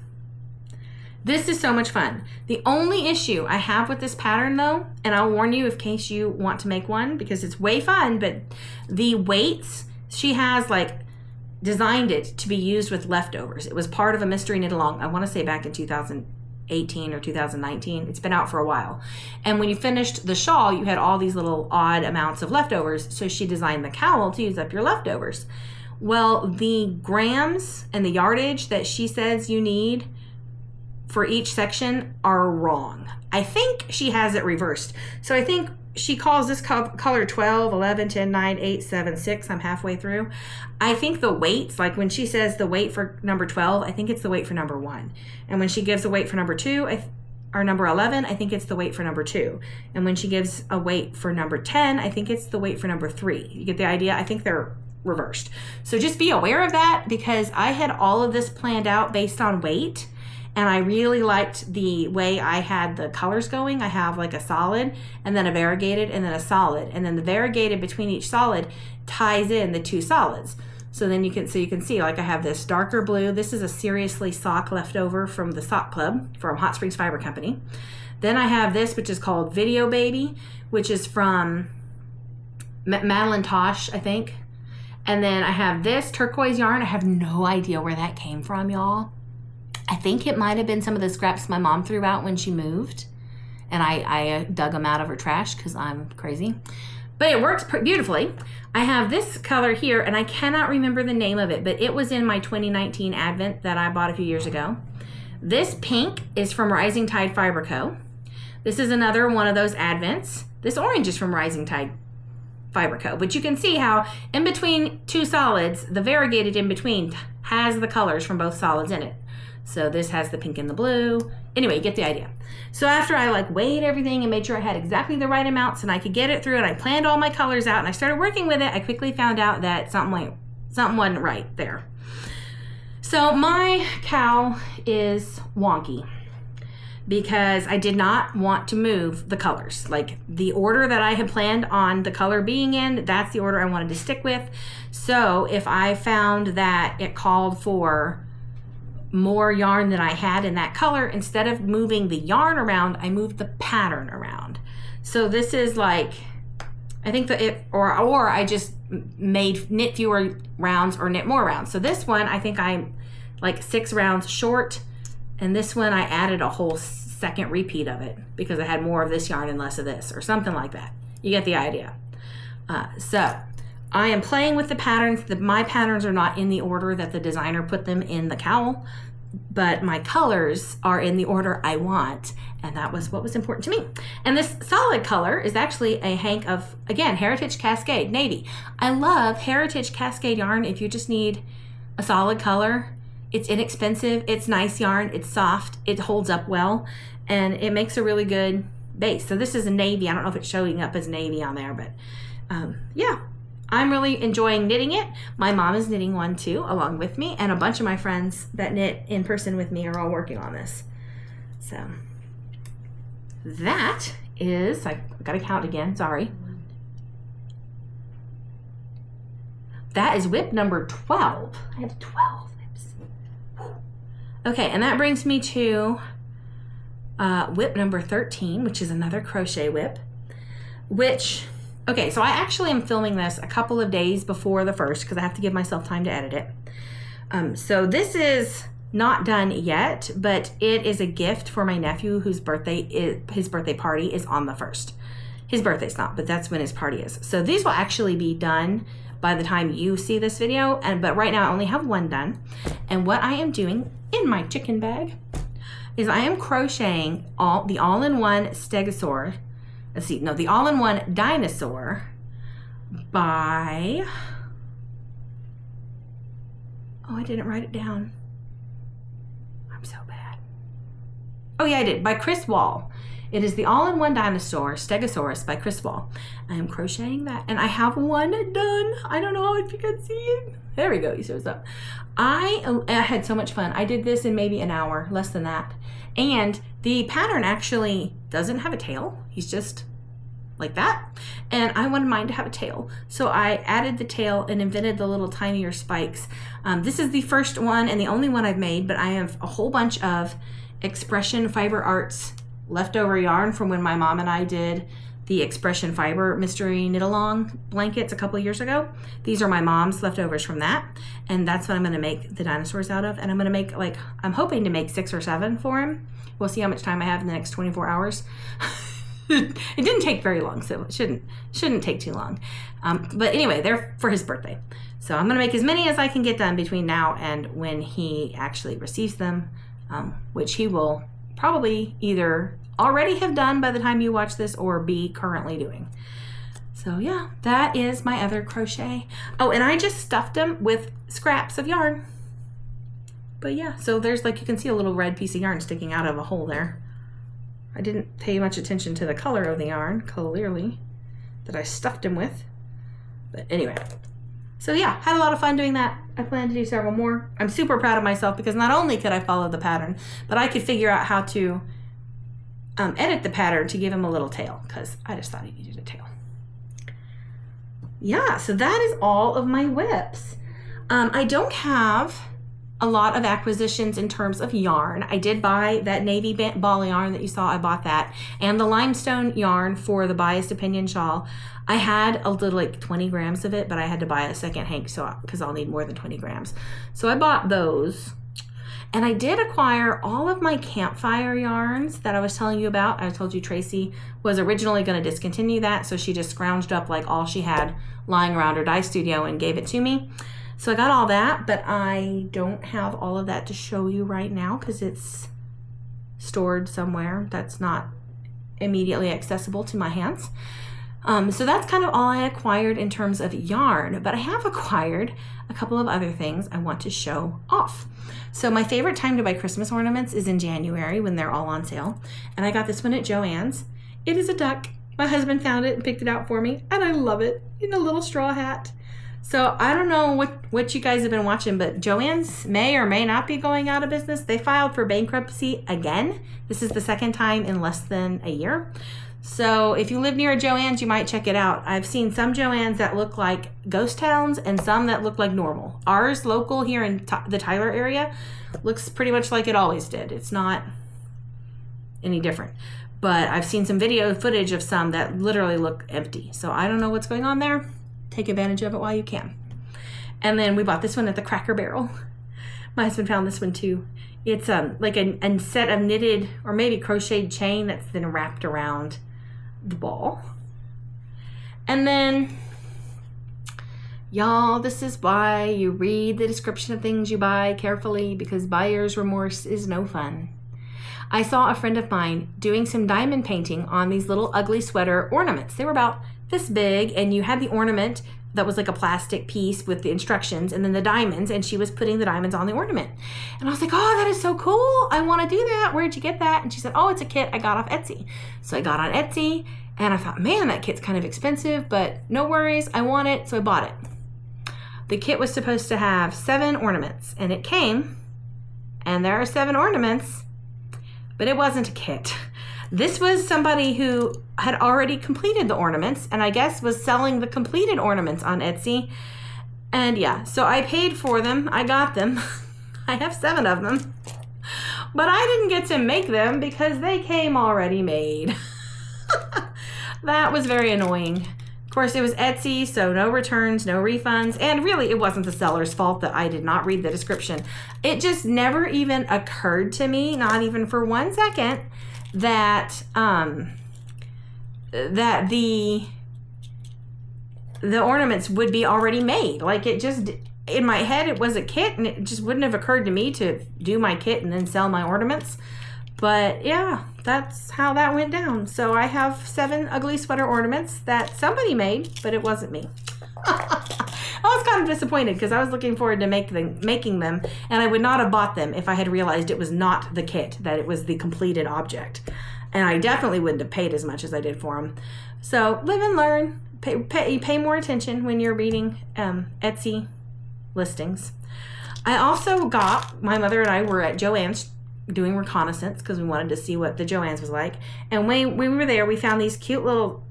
This is so much fun. The only issue I have with this pattern though, and I'll warn you in case you want to make one because it's way fun, but the weights, she has like designed it to be used with leftovers. It was part of a mystery knit along, I want to say back in 2018 or 2019. It's been out for a while. And when you finished the shawl, you had all these little odd amounts of leftovers. So she designed the cowl to use up your leftovers. Well, the grams and the yardage that she says you need for each section are wrong. I think she has it reversed. So I think she calls this color 12, 11, 10, 9, 8, 7, 6. I'm halfway through. I think the weights, like when she says the weight for number 12, I think it's the weight for number 1. And when she gives the weight for number 2, or number 11, I think it's the weight for number 2. And when she gives a weight for number 10, I think it's the weight for number 3. You get the idea? I think they're reversed. So just be aware of that, because I had all of this planned out based on weight. And I really liked the way I had the colors going. I have like a solid and then a variegated and then a solid. And then the variegated between each solid ties in the 2 solids. So then you can see like I have this darker blue. This is a Seriously sock leftover from the Sock Club from Hot Springs Fiber Company. Then I have this, which is called Video Baby, which is from Madeline Tosh, I think. And then I have this turquoise yarn. I have no idea where that came from, y'all. I think it might have been some of the scraps my mom threw out when she moved, and I dug them out of her trash because I'm crazy. But it works beautifully. I have this color here, and I cannot remember the name of it, but it was in my 2019 Advent that I bought a few years ago. This pink is from Rising Tide Fiber Co. This is another one of those Advents. This orange is from Rising Tide Fiber Co. But you can see how in between 2 solids, the variegated in between has the colors from both solids in it. So this has the pink and the blue. Anyway, you get the idea. So after I like weighed everything and made sure I had exactly the right amounts and I could get it through, and I planned all my colors out and I started working with it, I quickly found out that something wasn't right there. So my cowl is wonky because I did not want to move the colors. Like the order that I had planned on the color being in, that's the order I wanted to stick with. So if I found that it called for more yarn than I had in that color, instead of moving the yarn around, I moved the pattern around. So this is like, I think that or I just knit fewer rounds or knit more rounds. So this one, I think I'm like 6 rounds short, and this one I added a whole second repeat of it because I had more of this yarn and less of this, or something like that. You get the idea. So I am playing with the patterns. My patterns are not in the order that the designer put them in the cowl, but my colors are in the order I want, and that was what was important to me. And this solid color is actually a hank of, again, Heritage Cascade Navy. I love Heritage Cascade yarn if you just need a solid color. It's inexpensive, it's nice yarn, it's soft, it holds up well, and it makes a really good base. So this is a navy. I don't know if it's showing up as navy on there, but yeah. I'm really enjoying knitting it. My mom is knitting one too, along with me, and a bunch of my friends that knit in person with me are all working on this. So that is, I gotta count again, sorry. That is WIP number 12. I have 12 WIPs. Okay, and that brings me to WIP number 13, which is another crochet WIP, which, okay, so I actually am filming this a couple of days before the first because I have to give myself time to edit it. So this is not done yet, but it is a gift for my nephew his birthday party is on the 1st. His birthday's not, but that's when his party is. So these will actually be done by the time you see this video, but right now I only have one done. And what I am doing in my chicken bag is I am crocheting the all-in-one stegosaur. Let's see, no, the all-in-one dinosaur by, oh, I didn't write it down. I'm so bad. Oh yeah, I did, by Chris Wall. It is the all-in-one dinosaur, Stegosaurus by Chris Wall. I am crocheting that, and I have one done. I don't know if you can see it. There we go, he shows up. I had so much fun. I did this in maybe an hour, less than that. And the pattern actually doesn't have a tail. He's just like that. And I wanted mine to have a tail. So I added the tail and invented the little tinier spikes. This is the first one and the only one I've made, but I have a whole bunch of Expression Fiber Arts leftover yarn from when my mom and I did the Expression Fiber Mystery Knit-Along blankets a couple years ago. These are my mom's leftovers from that, and that's what I'm going to make the dinosaurs out of. And I'm going to make, like, I'm hoping to make 6 or 7 for him. We'll see how much time I have in the next 24 hours. It didn't take very long, so it shouldn't take too long. But anyway, they're for his birthday. So I'm going to make as many as I can get done between now and when he actually receives them, which he will probably either already have done by the time you watch this or be currently doing. So yeah, that is my other crochet. Oh, and I just stuffed them with scraps of yarn. But yeah, so there's, like, you can see a little red piece of yarn sticking out of a hole there. I didn't pay much attention to the color of the yarn, clearly, that I stuffed him with. But anyway, so yeah, had a lot of fun doing that. I plan to do several more. I'm super proud of myself because not only could I follow the pattern, but I could figure out how to edit the pattern to give him a little tail, because I just thought he needed a tail. Yeah, so that is all of my WIPs. I don't have a lot of acquisitions in terms of yarn. I did buy that navy ball yarn that you saw. I bought that, and the limestone yarn for the Biased Opinion shawl. I had a little, like 20 grams of it, but I had to buy a second hank because I'll need more than 20 grams. So I bought those. And I did acquire all of my campfire yarns that I was telling you about. I told you Tracy was originally going to discontinue that, so she just scrounged up like all she had lying around her dye studio and gave it to me. So I got all that, but I don't have all of that to show you right now because it's stored somewhere that's not immediately accessible to my hands. So that's kind of all I acquired in terms of yarn, but I have acquired a couple of other things I want to show off. So my favorite time to buy Christmas ornaments is in January when they're all on sale. And I got this one at Joann's. It is a duck. My husband found it and picked it out for me, and I love it in a little straw hat. So I don't know what you guys have been watching, but Joann's may or may not be going out of business. They filed for bankruptcy again. This is the second time in less than a year. So if you live near a Joann's, you might check it out. I've seen some Joann's that look like ghost towns and some that look like normal. Ours, local here in the Tyler area, looks pretty much like it always did. It's not any different. But I've seen some video footage of some that literally look empty. So I don't know what's going on there. Take advantage of it while you can. And then we bought this one at the Cracker Barrel. My husband found this one too. It's like a set of knitted or maybe crocheted chain that's then wrapped around the ball. And then, y'all, this is why you read the description of things you buy carefully, because buyer's remorse is no fun. I saw a friend of mine doing some diamond painting on these little ugly sweater ornaments. They were about this big, and you had the ornament that was like a plastic piece with the instructions and then the diamonds, and she was putting the diamonds on the ornament. And I was like, oh, that is so cool. I want to do that. Where'd you get that? And she said, oh, it's a kit I got off Etsy. So I got on Etsy, and I thought, man, that kit's kind of expensive, but no worries. I want it, so I bought it. The kit was supposed to have 7 ornaments, and it came, and there are 7 ornaments, but it wasn't a kit. This was somebody who had already completed the ornaments and I guess was selling the completed ornaments on Etsy. And yeah, so I paid for them. I got them. I have 7 of them. But I didn't get to make them because they came already made. That was very annoying. Of course, it was Etsy, so no returns, no refunds. And really, it wasn't the seller's fault that I did not read the description. It just never even occurred to me, not even for 1 second, that that the ornaments would be already made. Like, it just, in my head, it was a kit, and it just wouldn't have occurred to me to do my kit and then sell my ornaments. But yeah, that's how that went down. So I have 7 ugly sweater ornaments that somebody made, but it wasn't me. I was kind of disappointed because I was looking forward to making them, and I would not have bought them if I had realized it was not the kit, that it was the completed object. And I definitely wouldn't have paid as much as I did for them. So live and learn. Pay more attention when you're reading Etsy listings. I also my mother and I were at Joann's doing reconnaissance because we wanted to see what the Joann's was like. And when we were there, we found these cute little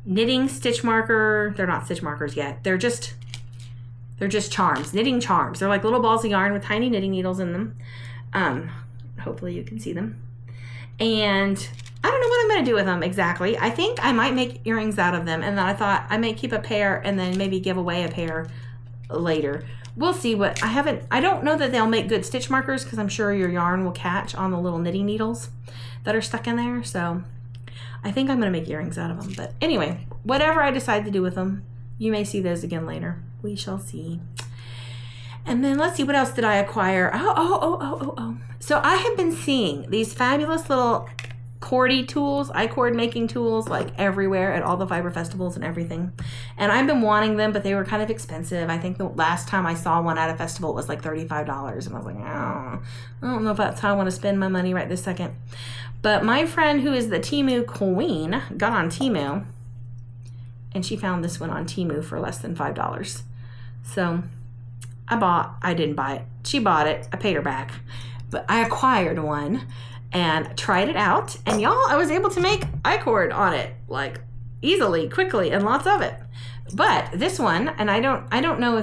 knitting stitch marker. They're not stitch markers yet. They're just charms, knitting charms. They're like little balls of yarn with tiny knitting needles in them. Hopefully you can see them. And I don't know what I'm going to do with them exactly. I think I might make earrings out of them, and then I thought I may keep a pair and then maybe give away a pair later. We'll see what I don't know that they'll make good stitch markers because I'm sure your yarn will catch on the little knitting needles that are stuck in there. So I think I'm going to make earrings out of them. But anyway, whatever I decide to do with them, you may see those again later. We shall see. And then let's see, what else did I acquire? Oh. So I have been seeing these fabulous little cordy tools, I-cord making tools, like everywhere at all the fiber festivals and everything. And I've been wanting them, but they were kind of expensive. I think the last time I saw one at a festival it was like $35. And I was like, oh, I don't know if that's how I want to spend my money right this second. But my friend who is the Temu queen got on Temu, and she found this one on Temu for less than $5. So I didn't buy it. She bought it. I paid her back. But I acquired one and tried it out, and y'all, I was able to make I-cord on it, like easily, quickly, and lots of it. But this one, and I don't know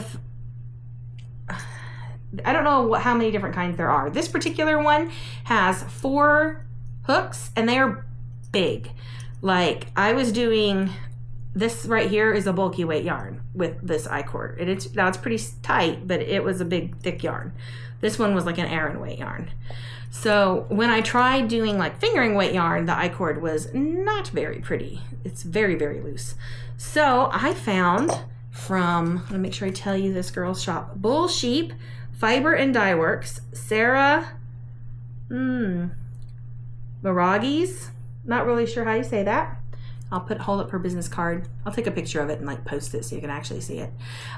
how many different kinds there are. This particular one has 4 hooks, and they're big. Like, I was doing this right here is a bulky weight yarn with this I-cord. Now it's pretty tight, but it was a big, thick yarn. This one was like an Aran weight yarn. So when I tried doing like fingering weight yarn, the I-cord was not very pretty. It's very, very loose. So I found from, let me make sure I tell you this girl's shop, Bull Sheep Fiber and Dye Works, Sarah Miragi's, not really sure how you say that. I'll hold up her business card. I'll take a picture of it and like post it so you can actually see it.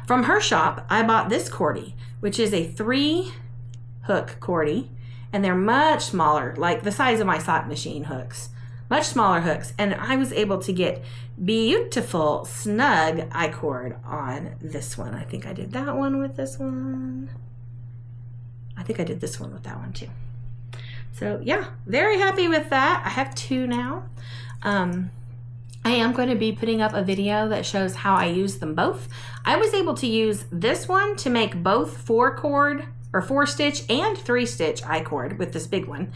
From her shop, I bought this cordy, which is a 3-hook cordy. And they're much smaller, like the size of my sock machine hooks. Much smaller hooks. And I was able to get beautiful, snug I-cord on this one. I think I did that one with this one. I think I did this one with that one too. So yeah, very happy with that. I have 2 now. I am going to be putting up a video that shows how I use them both. I was able to use this one to make both 4-stitch and 3-stitch I-cord with this big one.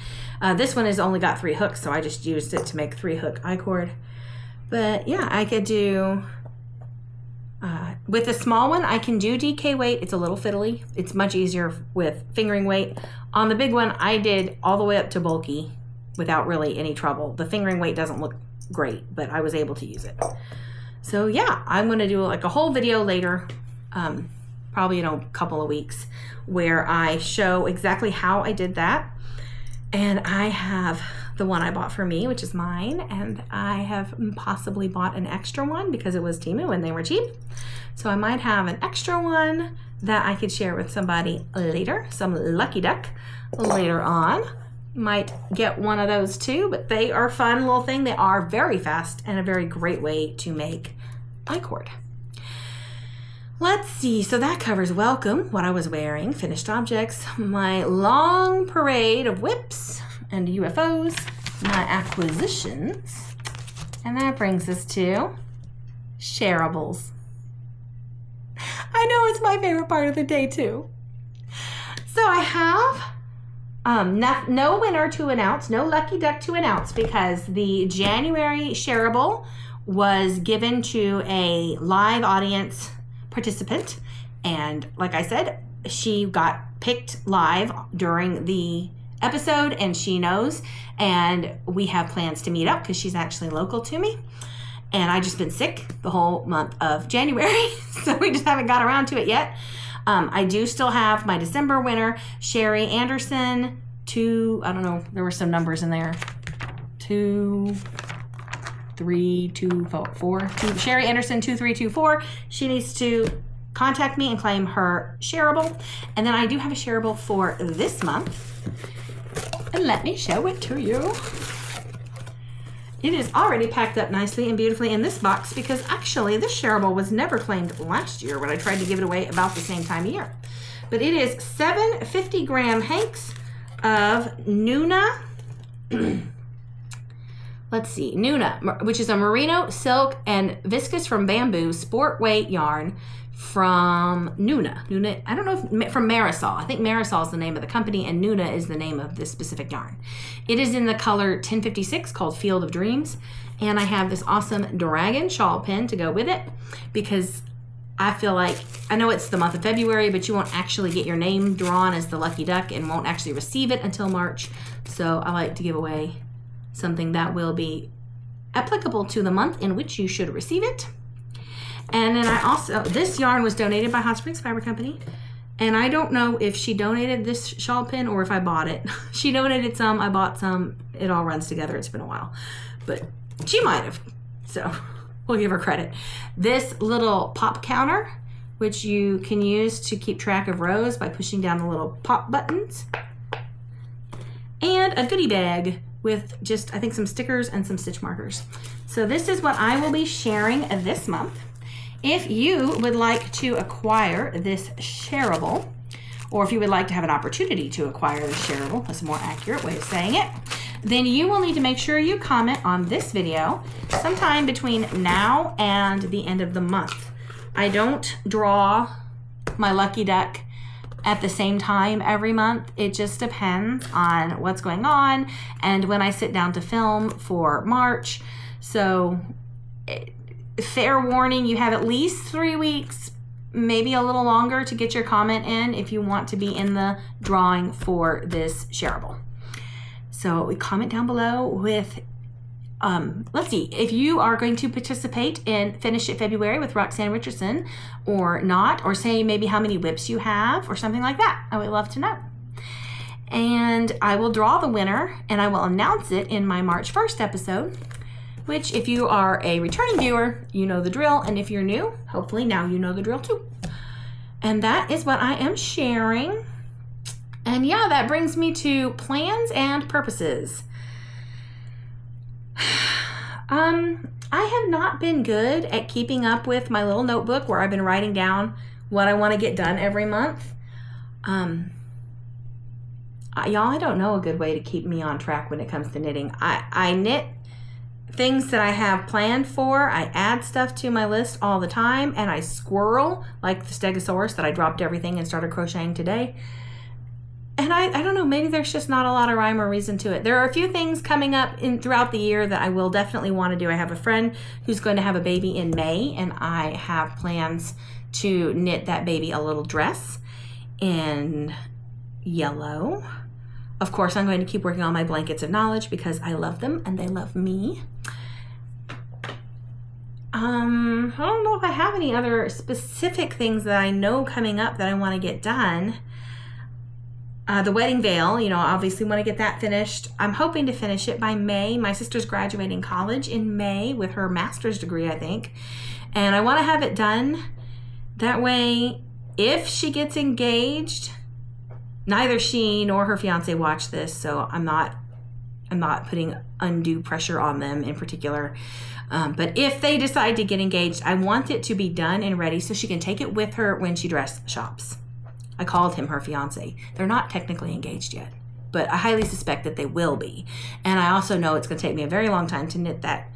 This one has only got 3 hooks, so I just used it to make 3-hook I-cord. But yeah, I could do, with the small one, I can do DK weight. It's a little fiddly. It's much easier with fingering weight. On the big one, I did all the way up to bulky without really any trouble. The fingering weight doesn't look great, but I was able to use it. So yeah, I'm going to do like a whole video later, probably in a couple of weeks, where I show exactly how I did that. And I have the one I bought for me, which is mine, and I have possibly bought an extra one because it was Temu and they were cheap. So I might have an extra one that I could share with somebody later, some lucky duck later on. Might get one of those too, but they are fun little thing. They are very fast and a very great way to make I-cord. Let's see, so that covers welcome, what I was wearing, finished objects, my long parade of WIPs and UFOs, my acquisitions, and that brings us to Shareables. I know it's my favorite part of the day too. So I have no winner to announce, no lucky duck to announce, because the January Shareable was given to a live audience participant, and like I said, she got picked live during the episode, and she knows, and we have plans to meet up because she's actually local to me, and I just been sick the whole month of January, so we just haven't got around to it yet. I do still have my December winner, Sherry Anderson, I don't know, there were some numbers in there, 2, 3, 2, 4, Sherry Anderson 2324. She needs to contact me and claim her shareable. And then I do have a shareable for this month. And let me show it to you. It is already packed up nicely and beautifully in this box because actually this shareable was never claimed last year when I tried to give it away about the same time of year. But it is 7 50-gram hanks of Nuna let's see, Nuna, which is a merino, silk, and viscose from bamboo sport weight yarn from Nuna. Nuna, I don't know if from Marisol. I think Marisol is the name of the company, and Nuna is the name of this specific yarn. It is in the color 1056 called Field of Dreams, and I have this awesome dragon shawl pin to go with it because I feel like, I know it's the month of February, but you won't actually get your name drawn as the lucky duck and won't actually receive it until March. So I like to give away something that will be applicable to the month in which you should receive it. And then I also, this yarn was donated by Hot Springs Fiber Company. And I don't know if she donated this shawl pin or if I bought it. She donated some, I bought some. It all runs together. It's been a while. But she might have. So we'll give her credit. This little pop counter, which you can use to keep track of rows by pushing down the little pop buttons. And a goodie bag with just, I think, some stickers and some stitch markers. So this is what I will be sharing this month. If you would like to acquire this shareable, or if you would like to have an opportunity to acquire the shareable, that's a more accurate way of saying it, then you will need to make sure you comment on this video sometime between now and the end of the month. I don't draw my lucky duck at the same time every month. It just depends on what's going on and when I sit down to film for March. So fair warning, you have at least 3 weeks, maybe a little longer, to get your comment in if you want to be in the drawing for this shareable. So comment down below with, let's see, if you are going to participate in Finish It February with Roxanne Richardson or not, or say maybe how many WIPs you have or something like that. I would love to know. And I will draw the winner and I will announce it in my March 1st episode, which if you are a returning viewer, you know the drill. And if you're new, hopefully now you know the drill too. And that is what I am sharing. And yeah, that brings me to plans and purposes. I have not been good at keeping up with my little notebook where I've been writing down what I want to get done every month. Y'all, I don't know a good way to keep me on track when it comes to knitting. I knit things that I have planned for. I add stuff to my list all the time, and I squirrel like the Stegosaurus that I dropped everything and started crocheting today. And I don't know, maybe there's just not a lot of rhyme or reason to it. There are a few things coming up throughout the year that I will definitely want to do. I have a friend who's going to have a baby in May, and I have plans to knit that baby a little dress in yellow. Of course, I'm going to keep working on my blankets of knowledge because I love them and they love me. I don't know if I have any other specific things that I know coming up that I want to get done. The wedding veil, you know, obviously want to get that finished. I'm hoping to finish it by May. My sister's graduating college in May with her master's degree, I think. And I want to have it done. That way, if she gets engaged, neither she nor her fiance watch this, so I'm not putting undue pressure on them in particular. But if they decide to get engaged, I want it to be done and ready so she can take it with her when she dress shops. I called him her fiance. They're not technically engaged yet, but I highly suspect that they will be. And I also know it's going to take me a very long time to knit that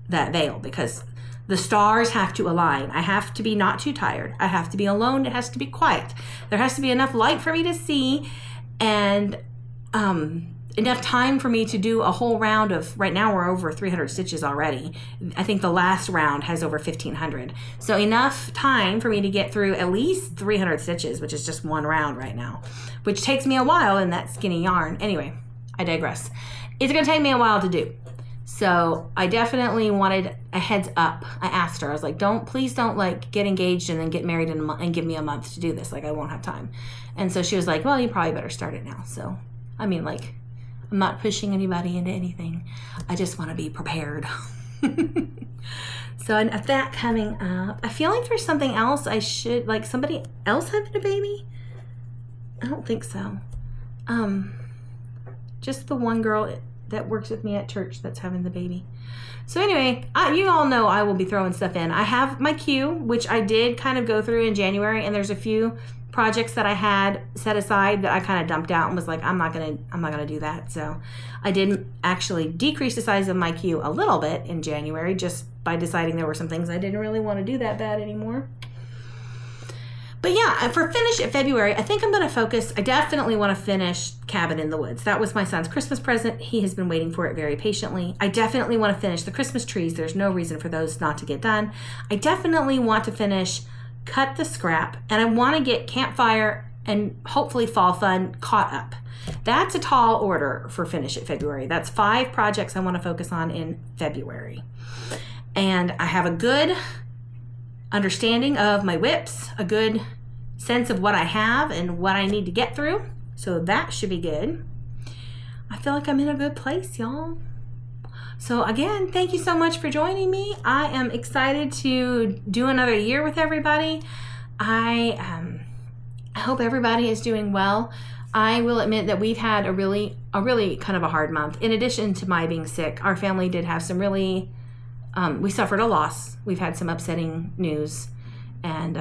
veil because the stars have to align. I have to be not too tired. I have to be alone. It has to be quiet. There has to be enough light for me to see and enough time for me to do a whole round of, right now we're over 300 stitches already. I think the last round has over 1,500. So enough time for me to get through at least 300 stitches, which is just one round right now, which takes me a while in that skinny yarn. Anyway, I digress. It's gonna take me a while to do. So I definitely wanted a heads up. I asked her, I was like, please don't like get engaged and then get married in a month and give me a month to do this. Like I won't have time. And so she was like, well, you probably better start it now. So, I mean, like, I'm not pushing anybody into anything. I just want to be prepared. So and that coming up, I feel like there's something else I should, like somebody else having a baby? I don't think so. Just the one girl that works with me at church that's having the baby. So anyway, you all know I will be throwing stuff in. I have my queue, which I did kind of go through in January, and there's a few projects that I had set aside that I kind of dumped out and was like, I'm not gonna do that. So I did actually decrease the size of my queue a little bit in January, just by deciding there were some things I didn't really want to do that bad anymore. But yeah, for Finish It February, I think I'm going to focus. I definitely want to finish Cabin in the Woods. That was my son's Christmas present. He has been waiting for it very patiently. I definitely want to finish the Christmas trees. There's no reason for those not to get done. I definitely want to finish Cut the Scrap, and I want to get Campfire and hopefully Fall Fun caught up. That's a tall order for Finish It February. That's 5 projects I want to focus on in February. And I have a good understanding of my WIPs, a good sense of what I have and what I need to get through. So that should be good. I feel like I'm in a good place, y'all. So again, thank you so much for joining me. I am excited to do another year with everybody. I hope everybody is doing well. I will admit that we've had a really kind of a hard month. In addition to my being sick, our family did have some really we suffered a loss. We've had some upsetting news. And,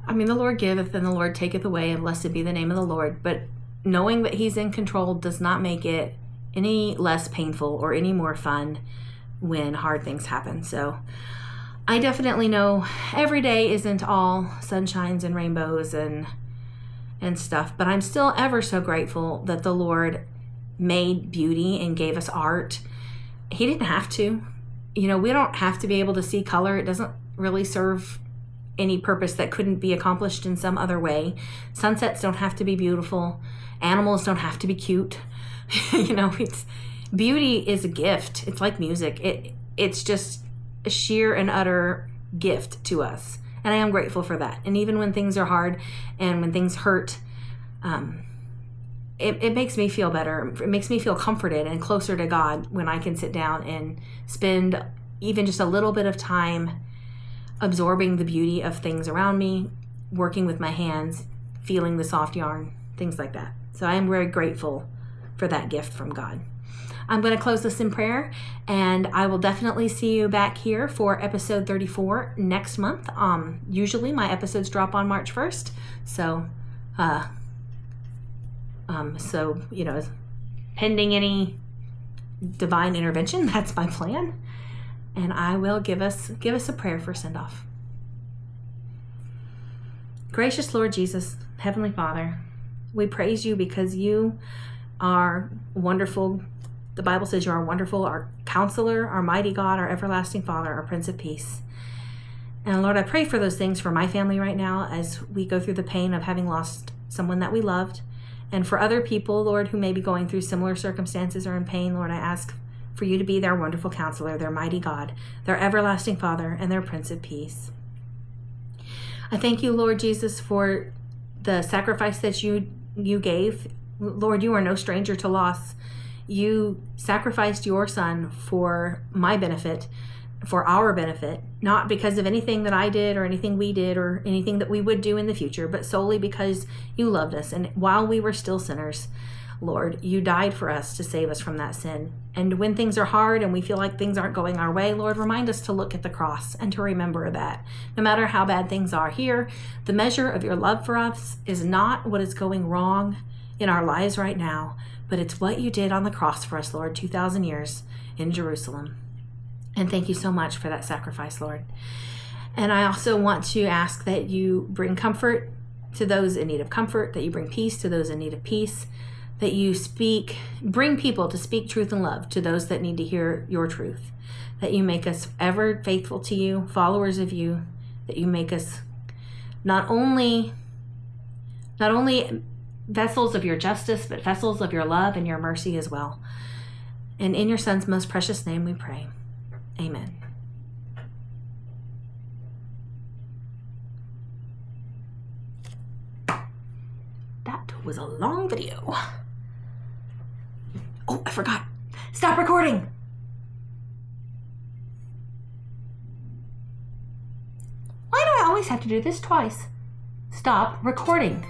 the Lord giveth and the Lord taketh away, and blessed be the name of the Lord. But knowing that He's in control does not make it any less painful or any more fun when hard things happen. So I definitely know every day isn't all sunshines and rainbows and stuff, but I'm still ever so grateful that the Lord made beauty and gave us art. He didn't have to. We don't have to be able to see color. It doesn't really serve any purpose that couldn't be accomplished in some other way. Sunsets don't have to be beautiful. Animals don't have to be cute. Beauty is a gift. It's like music. It's just a sheer and utter gift to us. And I am grateful for that. And even when things are hard and when things hurt, it makes me feel better. It makes me feel comforted and closer to God when I can sit down and spend even just a little bit of time absorbing the beauty of things around me, working with my hands, feeling the soft yarn, things like that. So I am very grateful for that gift from God. I'm going to close this in prayer, and I will definitely see you back here for episode 34 next month. Usually my episodes drop on March 1st. So pending any divine intervention, that's my plan. And I will give us a prayer for send-off. Gracious Lord Jesus, Heavenly Father, we praise you because you are wonderful. The Bible says you are wonderful, our counselor, our mighty God, our everlasting Father, our Prince of Peace. And Lord, I pray for those things for my family right now as we go through the pain of having lost someone that we loved. And for other people, Lord, who may be going through similar circumstances or in pain, Lord, I ask for you to be their wonderful counselor, their mighty God, their everlasting Father, and their Prince of Peace. I thank you, Lord Jesus, for the sacrifice that you gave. Lord, you are no stranger to loss. You sacrificed your Son for my benefit, for our benefit, not because of anything that I did or anything we did or anything that we would do in the future, but solely because you loved us. And while we were still sinners, Lord, you died for us to save us from that sin. And when things are hard and we feel like things aren't going our way, Lord, remind us to look at the cross and to remember that no matter how bad things are here, the measure of your love for us is not what is going wrong in our lives right now, but it's what you did on the cross for us, Lord, 2,000 years in Jerusalem. And thank you so much for that sacrifice, Lord. And I also want to ask that you bring comfort to those in need of comfort, that you bring peace to those in need of peace, that you bring people to speak truth and love to those that need to hear your truth, that you make us ever faithful to you, followers of you, that you make us not only vessels of your justice, but vessels of your love and your mercy as well. And in your Son's most precious name we pray. Amen. That was a long video. Oh, I forgot. Stop recording. Why do I always have to do this twice? Stop recording.